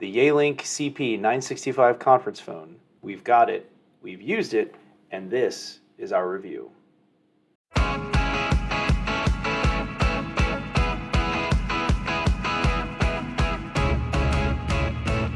The Yealink CP965 conference phone. We've got it, we've used it, and this is our review.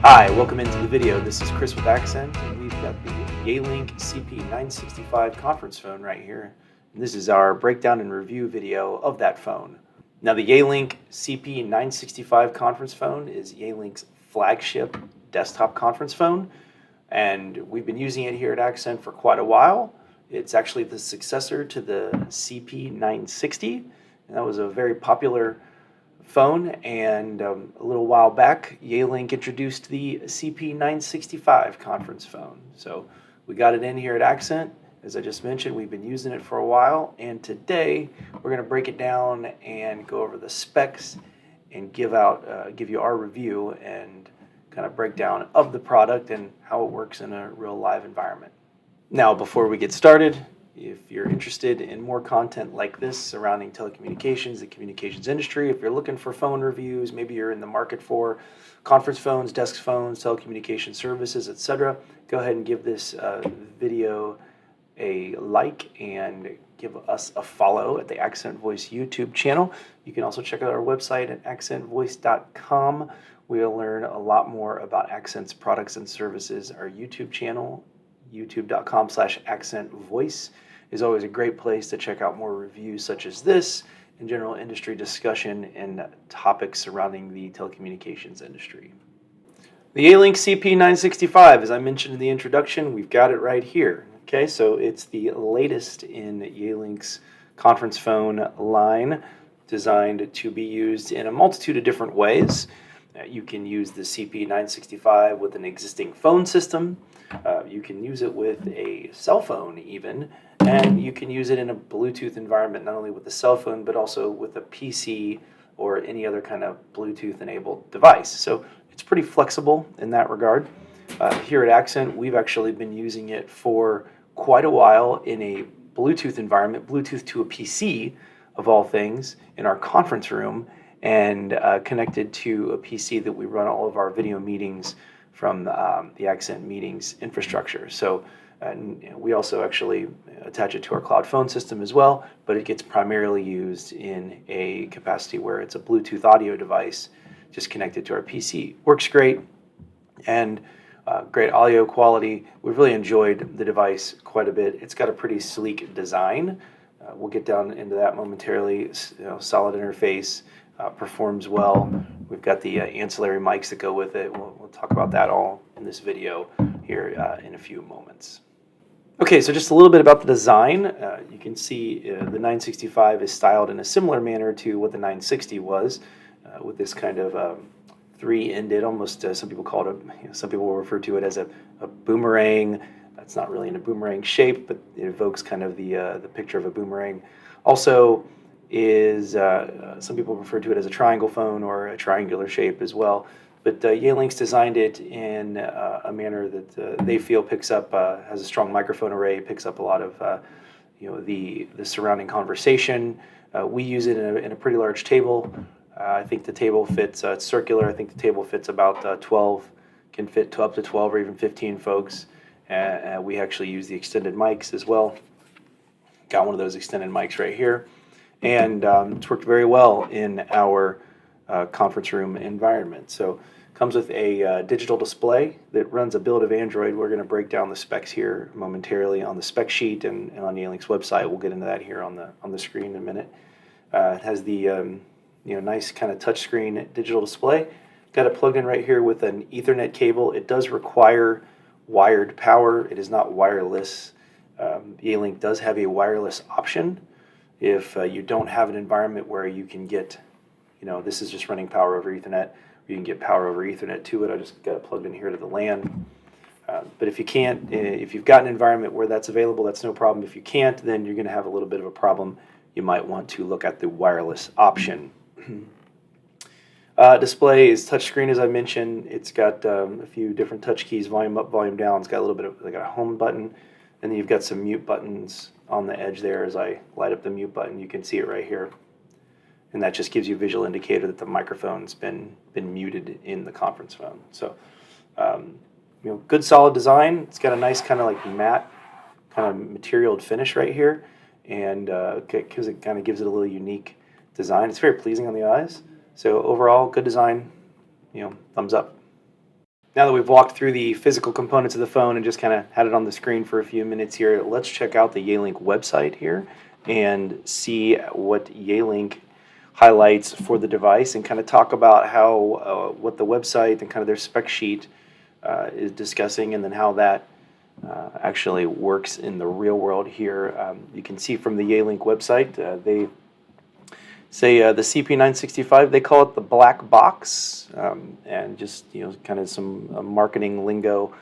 Hi, welcome into the video. This is Chris with Accent, and we've got the Yealink CP965 conference phone right here. And this is our breakdown and review video of that phone. Now, the Yealink CP965 conference phone is Yealink's flagship desktop conference phone, and we've been using it here at Accent for quite a while. It's actually the successor to the CP960, and that was a very popular phone. And a little while back, Yealink introduced the CP965 conference phone. So we got it in here at Accent. As I just mentioned, we've been using it for a while, and today we're going to break it down and go over the specs and give you our review and kind of breakdown of the product and how it works in a real live environment. Now, before we get started, if you're interested in more content like this surrounding telecommunications, the communications industry, if you're looking for phone reviews, maybe you're in the market for conference phones, desk phones, telecommunication services, etc., go ahead and give this video a like and give us a follow at the Accent Voice YouTube channel. You can also check out our website at accentvoice.com. We'll learn a lot more about Accent's products and services. Our YouTube channel, youtube.com/accentvoice, is always a great place to check out more reviews such as this and general industry discussion and topics surrounding the telecommunications industry. The Yealink CP965, as I mentioned in the introduction, we've got it right here. Okay, so it's the latest in Yealink's conference phone line, designed to be used in a multitude of different ways. You can use the CP965 with an existing phone system. You can use it with a cell phone even, and you can use it in a Bluetooth environment, not only with the cell phone, but also with a PC or any other kind of Bluetooth-enabled device. So it's pretty flexible in that regard. Here at Accent, we've actually been using it for quite a while in a Bluetooth environment, Bluetooth to a PC of all things, in our conference room, and connected to a PC that we run all of our video meetings from the Accent Meetings infrastructure. So we also actually attach it to our cloud phone system as well, but it gets primarily used in a capacity where it's a Bluetooth audio device just connected to our PC. Works great, and great audio quality. We've really enjoyed the device quite a bit. It's got a pretty sleek design. We'll get down into that momentarily. Solid interface, performs well. We've got the ancillary mics that go with it. We'll talk about that all in this video here in a few moments. Okay, so just a little bit about the design. You can see the 965 is styled in a similar manner to what the 960 was, with this kind of three-ended, almost some people call it some people will refer to it as a boomerang. It's not really in a boomerang shape, but it evokes kind of the picture of a boomerang. Also is some people refer to it as a triangle phone or a triangular shape as well. But Yealink's designed it in a manner that they feel picks up, has a strong microphone array, picks up a lot of the surrounding conversation. We use it in a pretty large table. I think the table fits, it's circular. I think the table fits about 12, can fit to up to 12 or even 15 folks. We actually use the extended mics as well. Got one of those extended mics right here. And it's worked very well in our conference room environment. So comes with a digital display that runs a build of Android. We're going to break down the specs here momentarily on the spec sheet and on Yealink's website. We'll get into that here on the screen in a minute. It has the nice kind of touchscreen digital display. Got it plugged in right here with an Ethernet cable. It does require wired power. It is not wireless. Yealink does have a wireless option. If you don't have an environment where you can get, this is just running power over Ethernet, you can get power over Ethernet to it. I just got it plugged in here to the LAN. But if you can't, if you've got an environment where that's available, that's no problem. If you can't, then you're going to have a little bit of a problem. You might want to look at the wireless option. Display is touchscreen, as I mentioned. It's got a few different touch keys, volume up, volume down. It's got a little bit of like a home button, and then you've got some mute buttons on the edge there. As I light up the mute button, you can see it right here. and that just gives you a visual indicator that the microphone's been muted in the conference phone. So, good solid design. It's got a nice kind of like matte kind of materialed finish right here, and because it kind of gives it a little unique design. It's very pleasing on the eyes. So overall, good design. Thumbs up. Now that we've walked through the physical components of the phone and just kind of had it on the screen for a few minutes here, let's check out the Yealink website here and see what Yealink highlights for the device, and kind of talk about how what the website and kind of their spec sheet is discussing, and then how that actually works in the real world here. You can see from the Yealink website, they say the CP965, they call it the black box, and just kind of some marketing lingo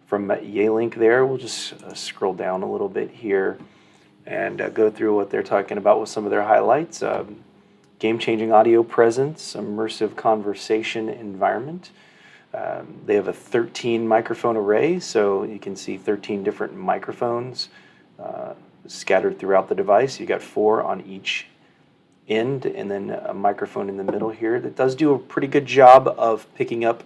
from Yealink there. We'll just scroll down a little bit here and go through what they're talking about with some of their highlights. Game-changing audio presence, immersive conversation environment. They have a 13 microphone array, so you can see 13 different microphones scattered throughout the device. You got 4 on each end, and then a microphone in the middle here that does do a pretty good job of picking up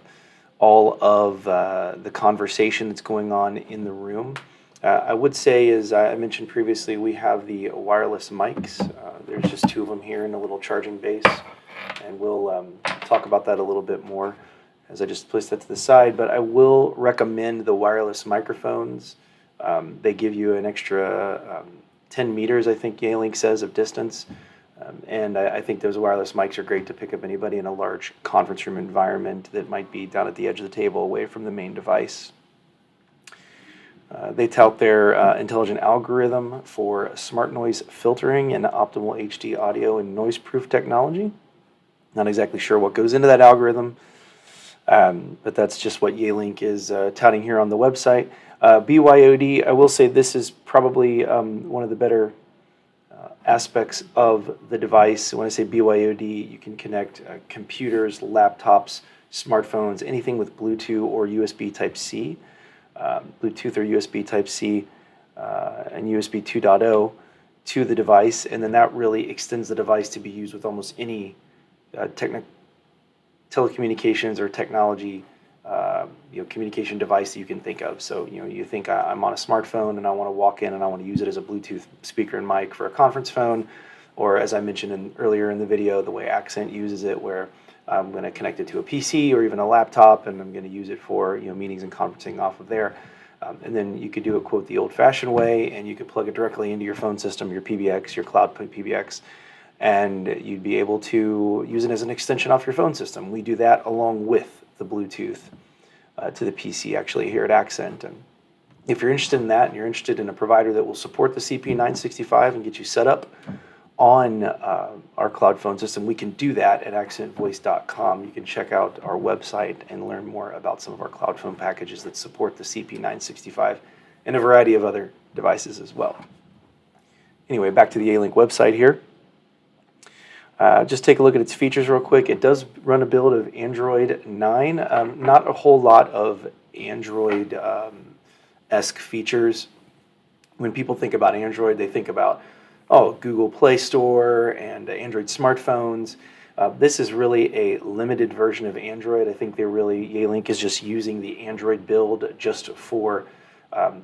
all of the conversation that's going on in the room. I would say, as I mentioned previously, we have the wireless mics. There's just 2 of them here in a little charging base, and we'll talk about that a little bit more as I just place that to the side. But I will recommend the wireless microphones. They give you an extra 10 meters, I think Yealink says, of distance. And I think those wireless mics are great to pick up anybody in a large conference room environment that might be down at the edge of the table away from the main device. They tout their intelligent algorithm for smart noise filtering and optimal HD audio and noise-proof technology. Not exactly sure what goes into that algorithm, but that's just what Yealink is touting here on the website. BYOD, I will say this is probably one of the better aspects of the device. When I say BYOD, you can connect computers, laptops, smartphones, anything with Bluetooth or USB Type-C. Bluetooth or USB Type-C and USB 2.0 to the device, and then that really extends the device to be used with almost any telecommunications or technology communication device that you can think of. So you think I'm on a smartphone and I want to walk in and I want to use it as a Bluetooth speaker and mic for a conference phone, or as I mentioned earlier in the video, the way Accent uses it, where I'm going to connect it to a PC or even a laptop, and I'm going to use it for meetings and conferencing off of there. And then you could do it, quote, the old-fashioned way, and you could plug it directly into your phone system, your PBX, your cloud PBX, and you'd be able to use it as an extension off your phone system. We do that along with the Bluetooth to the PC actually here at Accent. And if you're interested in that, and you're interested in a provider that will support the CP965 and get you set up on our cloud phone system, we can do that at accentvoice.com. You can check out our website and learn more about some of our cloud phone packages that support the CP965 and a variety of other devices as well. Anyway, back to the Yealink website here. Just take a look at its features real quick. It does run a build of Android 9. Not a whole lot of Android-esque features. When people think about Android, they think about Google Play Store and Android smartphones. This is really a limited version of Android. I think Yealink is just using the Android build just for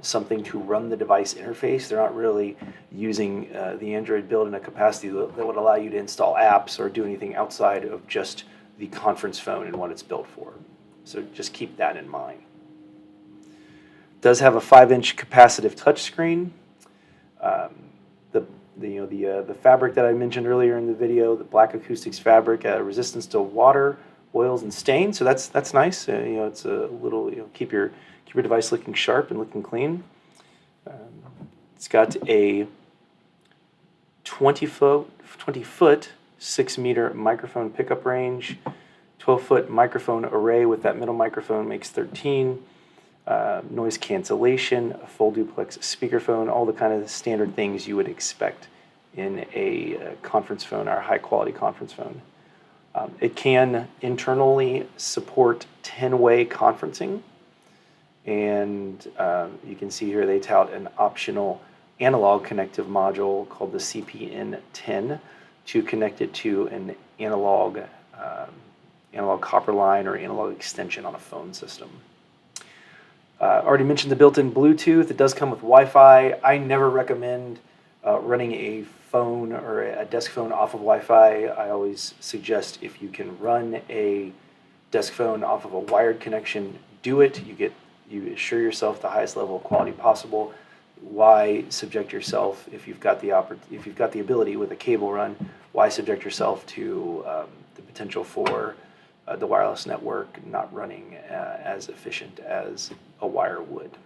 something to run the device interface. They're not really using the Android build in a capacity that would allow you to install apps or do anything outside of just the conference phone and what it's built for. So just keep that in mind. It does have a 5-inch capacitive touchscreen. The fabric that I mentioned earlier in the video, the black acoustics fabric, resistance to water, oils, and stains. So that's nice. It's a little keep your device looking sharp and looking clean. It's got a 20-foot 6-meter microphone pickup range, 12-foot microphone array with that middle microphone makes 13. Noise cancellation, a full duplex speakerphone, all the kind of standard things you would expect in a conference phone or a high-quality conference phone. It can internally support 10-way conferencing, and you can see here they tout an optional analog connective module called the CPN10 to connect it to an analog copper line or analog extension on a phone system. Already mentioned the built-in Bluetooth. It does come with Wi-Fi. I never recommend running a phone or a desk phone off of Wi-Fi. I always suggest if you can run a desk phone off of a wired connection, do it. You assure yourself the highest level of quality possible. Why subject yourself if you've got the ability with a cable run? Why subject yourself to the potential for the wireless network not running as efficient as a wire would?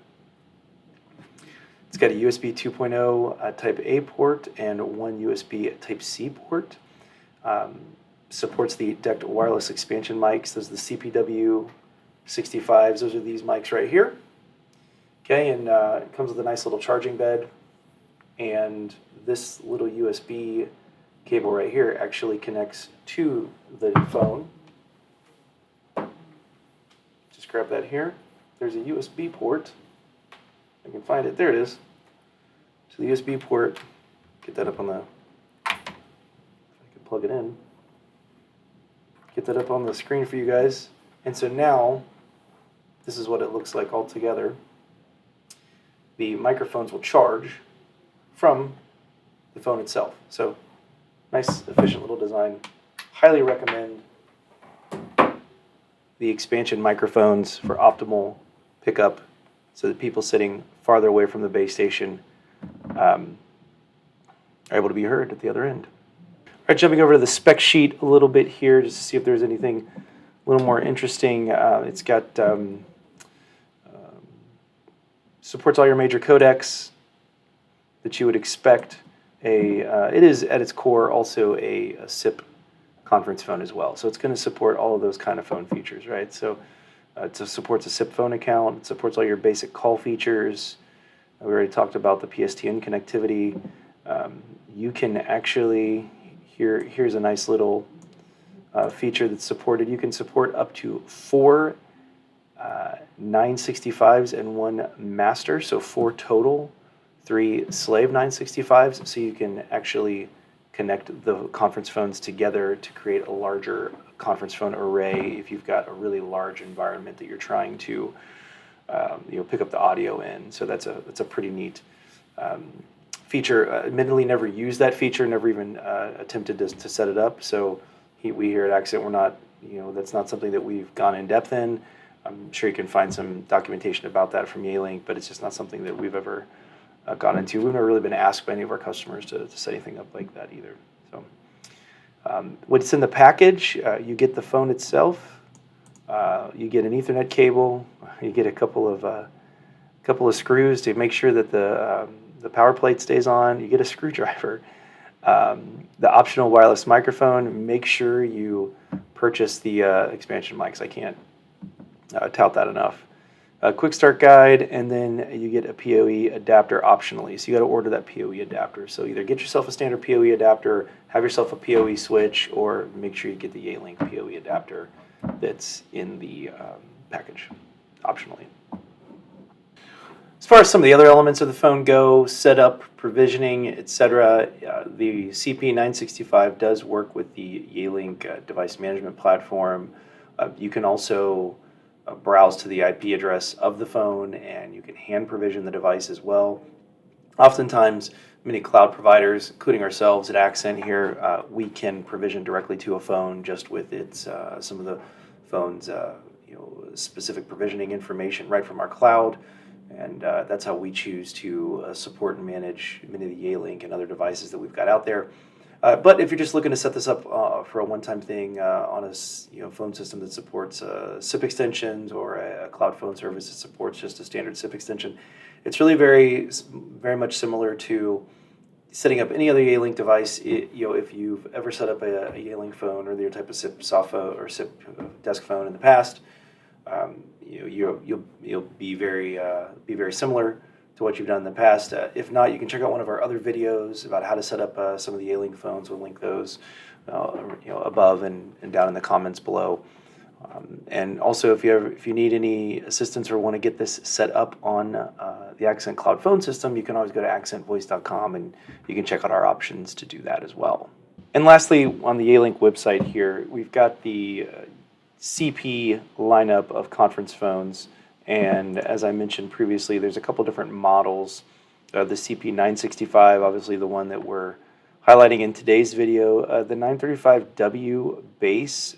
It's got a USB 2.0 Type A port and one USB Type C port. Supports the DECT wireless expansion mics. Those are the CPW65s. Those are these mics right here. Okay, and it comes with a nice little charging bed. And this little USB cable right here actually connects to the phone. Just grab that here. There's a USB port. I can find it. There it is. So the USB port, get that up on the, if I can plug it in. Get that up on the screen for you guys. And so now, this is what it looks like all together. The microphones will charge from the phone itself. So nice, efficient little design. Highly recommend the expansion microphones for optimal pickup so that people sitting farther away from the base station are able to be heard at the other end. All right, jumping over to the spec sheet a little bit here just to see if there's anything a little more interesting. It's got supports all your major codecs that you would expect. It is at its core also a SIP conference phone as well. So it's going to support all of those kind of phone features, right? So it supports a SIP phone account. It supports all your basic call features. We already talked about the PSTN connectivity. You can actually, here's a nice little feature that's supported. You can support up to 4 965s and 1 master, so 4 total, 3 slave 965s. So you can actually connect the conference phones together to create a larger conference phone array if you've got a really large environment that you're trying to pick up the audio in. So that's a pretty neat feature. Admittedly, never used that feature, never even attempted to set it up. So we here at Accent, we're not, that's not something that we've gone in depth in. I'm sure you can find some documentation about that from Yealink, but it's just not something that we've ever gone into. We've never really been asked by any of our customers to set anything up like that either. So what's in the package? You get the phone itself. You get an Ethernet cable. You get a couple of screws to make sure that the power plate stays on. You get a screwdriver. The optional wireless microphone. Make sure you purchase the expansion mics. I can't tout that enough. A quick start guide, and then you get a PoE adapter optionally. So you got to order that PoE adapter. So either get yourself a standard PoE adapter, have yourself a PoE switch, or make sure you get the Yealink PoE adapter that's in the package optionally. As far as some of the other elements of the phone go, setup, provisioning, etc., the CP965 does work with the Yealink device management platform. You can also browse to the IP address of the phone, and you can hand provision the device as well. Oftentimes, many cloud providers, including ourselves at Accent here, we can provision directly to a phone just with its some of the phone's specific provisioning information right from our cloud, and that's how we choose to support and manage many of the Yealink and other devices that we've got out there. But if you're just looking to set this up for a one-time thing on a phone system that supports SIP extensions or a cloud phone service that supports just a standard SIP extension, it's really very, very much similar to setting up any other Yealink device. If you've ever set up a Yealink phone or your type of SIP soft phone or SIP desk phone in the past, you'll be very similar to what you've done in the past. If not, you can check out one of our other videos about how to set up some of the Yealink phones. We'll link those above and down in the comments below. And also, if you need any assistance or want to get this set up on the Accent Cloud phone system, you can always go to accentvoice.com and you can check out our options to do that as well. And lastly, on the Yealink website here, we've got the CP lineup of conference phones. And as I mentioned previously, there's a couple different models. The CP965, obviously the one that we're highlighting in today's video, the 935W base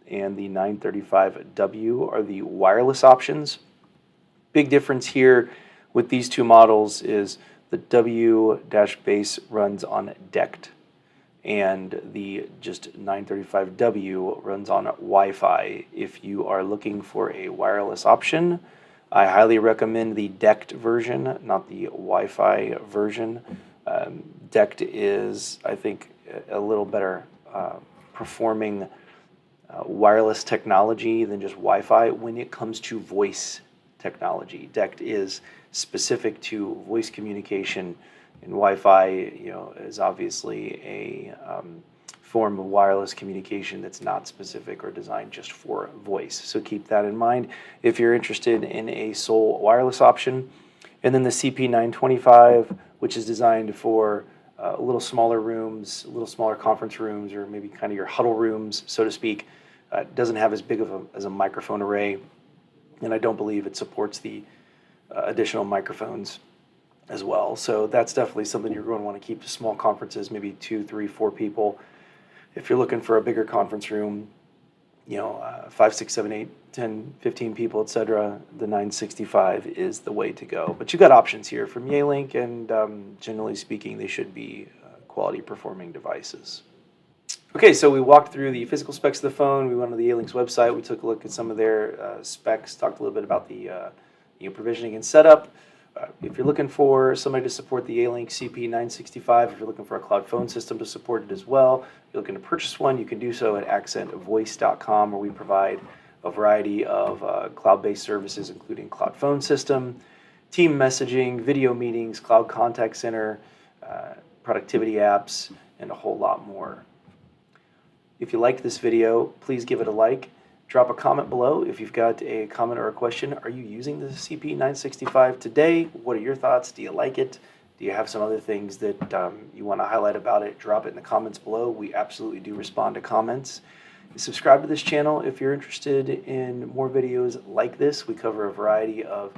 and the 935W are the wireless options. Big difference here with these two models is the W-base runs on DECT, and the just 935W runs on Wi-Fi. If you are looking for a wireless option, I highly recommend the DECT version, not the Wi-Fi version. DECT is, I think, a little better performing wireless technology than just Wi-Fi when it comes to voice technology. DECT is specific to voice communication, and Wi-Fi, is obviously a form of wireless communication that's not specific or designed just for voice. So keep that in mind if you're interested in a sole wireless option. And then the CP925, which is designed for a little smaller rooms, a little smaller conference rooms, or maybe kind of your huddle rooms, so to speak. Doesn't have as big of a microphone array, and I don't believe it supports the additional microphones as well. So that's definitely something you're going to want to keep to small conferences, maybe 2, 3, 4 people. If you're looking for a bigger conference room, 5, 6, 7, 8, 10, 15 people, etc., the 965 is the way to go. But you've got options here from Yealink, and generally speaking, they should be quality performing devices. Okay, so we walked through the physical specs of the phone. We went to the Yealink's website. We took a look at some of their specs, talked a little bit about the provisioning and setup. If you're looking for somebody to support the Yealink CP965, if you're looking for a cloud phone system to support it as well, if you're looking to purchase one, you can do so at accentvoice.com, where we provide a variety of cloud-based services, including cloud phone system, team messaging, video meetings, cloud contact center, productivity apps, and a whole lot more. If you liked this video, please give it a like. Drop a comment below if you've got a comment or a question. Are you using the CP965 today? What are your thoughts? Do you like it? Do you have some other things that you want to highlight about it? Drop it in the comments below. We absolutely do respond to comments. Subscribe to this channel if you're interested in more videos like this. We cover a variety of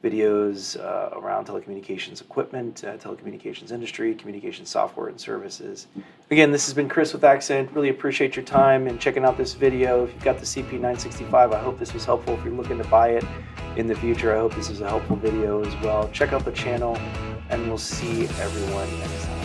videos around telecommunications equipment, telecommunications industry, communication software and services. Again, this has been Chris with Accent. Really appreciate your time and checking out this video. If you've got the CP965, I hope this was helpful. If you're looking to buy it in the future, I hope this is a helpful video as well. Check out the channel, and we'll see everyone next time.